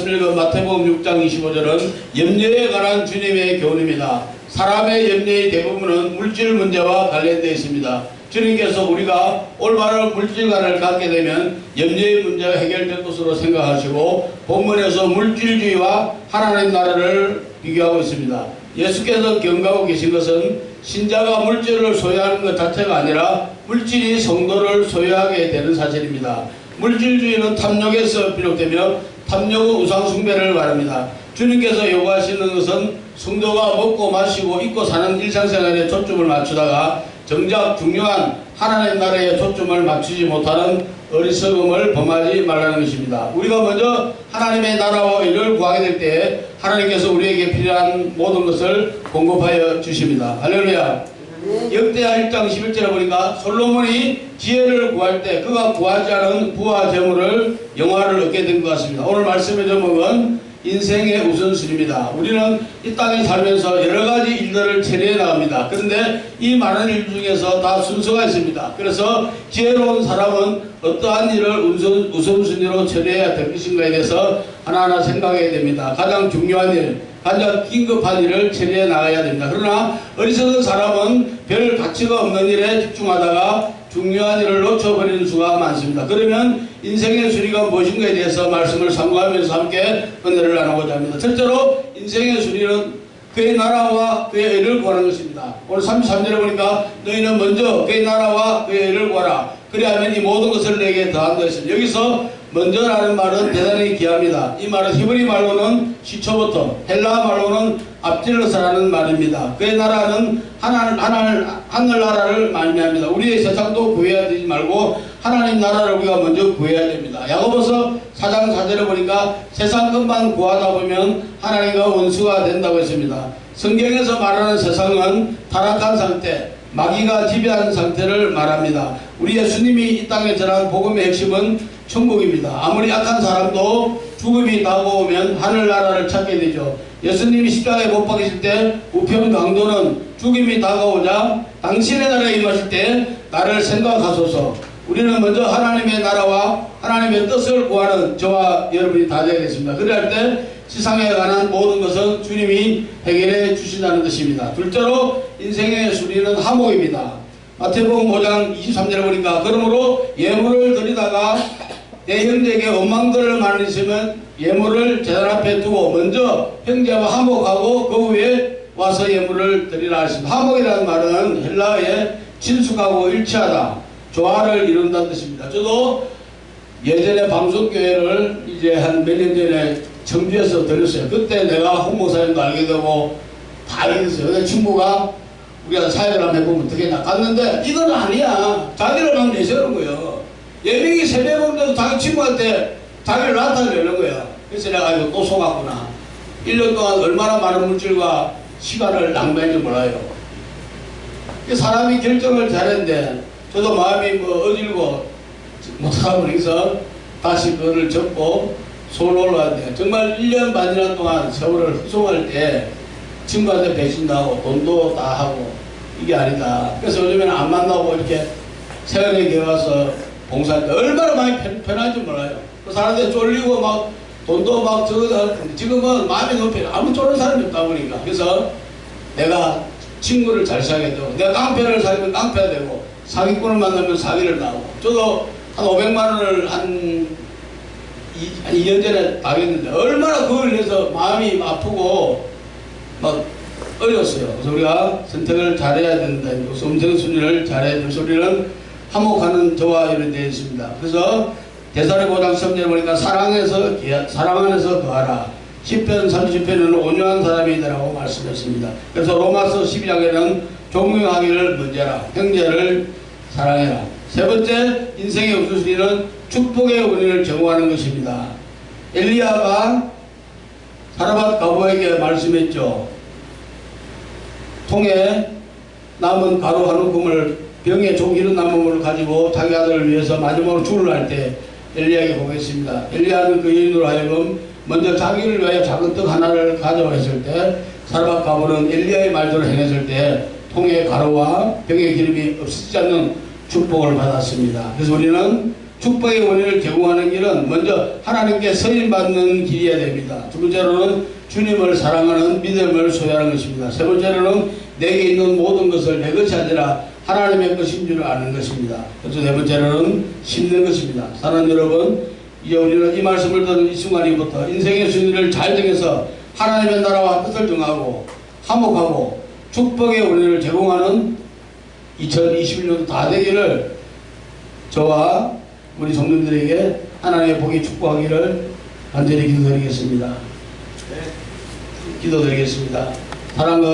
말씀 읽은 마태복음 6장 25절은 염려에 관한 주님의 교훈입니다. 사람의 염려의 대부분은 물질 문제와 관련되어 있습니다. 주님께서 우리가 올바른 물질관을 갖게 되면 염려의 문제가 해결될 것으로 생각하시고 본문에서 물질주의와 하나님 나라를 비교하고 있습니다. 예수께서 경고하고 계신 것은 신자가 물질을 소유하는 것 자체가 아니라 물질이 성도를 소유하게 되는 사실입니다. 물질주의는 탐욕에서 비롯되며 탐욕은 우상숭배를 말합니다. 주님께서 요구하시는 것은 성도가 먹고 마시고 입고 사는 일상생활에 초점을 맞추다가 정작 중요한 하나님 나라에 초점을 맞추지 못하는 어리석음을 범하지 말라는 것입니다. 우리가 먼저 하나님의 나라와 의를 구하게 될 때 하나님께서 우리에게 필요한 모든 것을 공급하여 주십니다. 할렐루야. 역대하 1장 11절에 보니까 솔로몬이 지혜를 구할 때 그가 구하지 않은 부와 재물을 영화를 얻게 된 것 같습니다. 오늘 말씀의 제목은 인생의 우선순위입니다. 우리는 이 땅에 살면서 여러가지 일들을 처리해 나갑니다. 그런데 이 많은 일 중에서 다 순서가 있습니다. 그래서 지혜로운 사람은 어떠한 일을 우선순위로 처리해야 될 것인가에 대해서 하나하나 생각해야 됩니다. 가장 중요한 일, 가장 긴급한 일을 처리해 나가야 됩니다. 그러나 어리석은 사람은 별 가치가 없는 일에 집중하다가 중요한 일을 놓쳐버리는 수가 많습니다. 그러면 인생의 순위가 무엇인가에 대해서 말씀을 상고하면서 함께 은혜를 나누고자 합니다. 첫째로 인생의 순위는 그의 나라와 그의 의를 구하는 것입니다. 오늘 33절에 보니까 너희는 먼저 그의 나라와 그의 의를 구하라. 그리하면 이 모든 것을 내게 더한 것입니다. 여기서 먼저라는 말은 대단히 귀합니다. 이 말은 히브리 말로는 시초부터, 헬라 말로는 앞질러서라는 말입니다. 그의 나라는 하늘나라를 말미암니다. 우리의 세상도 구해야 되지 말고 하나님 나라를 우리가 먼저 구해야 됩니다. 야고보서 4장 4절에 보니까 세상 것만 구하다 보면 하나님과 원수가 된다고 했습니다. 성경에서 말하는 세상은 타락한 상태, 마귀가 지배하는 상태를 말합니다. 우리 예수님이 이 땅에 전한 복음의 핵심은 천국입니다. 아무리 악한 사람도 죽음이 다가오면 하늘나라를 찾게 되죠. 예수님이 십자가에 못 박히실 때 우편 강도는 죽음이 다가오자 당신의 나라에 임하실 때 나를 생각하소서. 우리는 먼저 하나님의 나라와 하나님의 뜻을 구하는 저와 여러분이 다 되겠습니다. 그럴 때 세상에 관한 모든 것은 주님이 해결해 주신다는 뜻입니다. 둘째로 인생의 순위는 화목입니다. 마태복음 5장 23절에 보니까 그러므로 예물을 드리다가 내 형제에게 원망들을 많으시면 예물을 제단 앞에 두고 먼저 형제와 화목하고 그 후에 와서 예물을 드리라 하십니다. 화목이라는 말은 헬라어에 친숙하고 일치하다, 조화를 이룬다는 뜻입니다. 저도 예전에 방송교회를 이제 한 몇 년 전에 청주에서 들었어요. 그때 내가 홍 목사님도 알게 되고 다 알게 됐어요. 근데 친구가 우리가 사역을 한번 해보면 어떻게냐 갔는데 이건 아니야. 자기를 막 내세우는 거예요. 예명이 세배 먹는데도 자기 친구한테 자기를 나타내는 거야. 그래서 내가 이거 또 속았구나. 1년 동안 얼마나 많은 물질과 시간을 낭비했는지 몰라요. 사람이 결정을 잘했는데 저도 마음이 뭐 어질고 못하다 보니까 다시 그거를 접고 서울 올라와야 돼. 정말 1년 반이나 동안 세월을 후송할 때 친구한테 배신도 하고 돈도 다 하고 이게 아니다. 그래서 요즘에는 안 만나고 이렇게 세월에 기어 와서 봉사할 때 얼마나 많이 편한지 몰라요. 그 사람들 쫄리고 막 돈도 막 저거다. 지금은 마음이 너무 편해. 아무 쫄는 사람이 없다 보니까. 그래서 내가 친구를 잘 사귀게 되고 내가 깡패를 사귀면 깡패가 되고 사기꾼을 만나면 사기를 나오고 저도 한 500만 원을 한 2년 전에 당했는데 얼마나 그걸 위해서 마음이 아프고 막 어려웠어요. 그래서 우리가 선택을 잘해야 된다. 음성순위를 잘해야 될 소리는 화목하는 저와 이런 되어 있습니다. 그래서 대사리 5장 3절에 보니까 사랑 안에서 거하라. 10편 30편에는 온유한 사람이 되라고 말씀했습니다. 그래서 로마서 12장에는 존경하기를 먼저라. 형제를 사랑해라. 세 번째 인생의 우선순위는 축복의 원인을 정하는 것입니다. 엘리야가 사라밧 가보에게 말씀했죠. 통에 남은 가루 한 움큼을 병에 종기는 남음을 가지고 자기 아들을 위해서 마지막으로 죽을 할 때 엘리야에게 보겠습니다. 엘리야는 그 여인으로 하여금 먼저 자기를 위하여 작은 떡 하나를 가져왔을 때 사라밧 가보는 엘리야의 말대로 행했을 때 통에 가루와 병의 기름이 없어지지 않는 축복을 받았습니다. 그래서 우리는 축복의 원인을 제공하는 길은 먼저 하나님께 서인받는 길이어야 됩니다. 두 번째로는 주님을 사랑하는 믿음을 소유하는 것입니다. 세 번째로는 내게 있는 모든 것을 내 것이 아니라 하나님의 것인 줄 아는 것입니다. 그래서 네 번째로는 심는 것입니다. 사랑하는 여러분, 이제 우리는 이 말씀을 듣는 이 순간부터 인생의 순위를 잘 정해서 하나님의 나라와 뜻을 정하고 화목하고 축복의 원인을 제공하는 2021년도 다 되기를 저와 우리 성도들에게 하나님의 복이 축복하기를 간절히 기도드리겠습니다. 기도드리겠습니다. 사랑과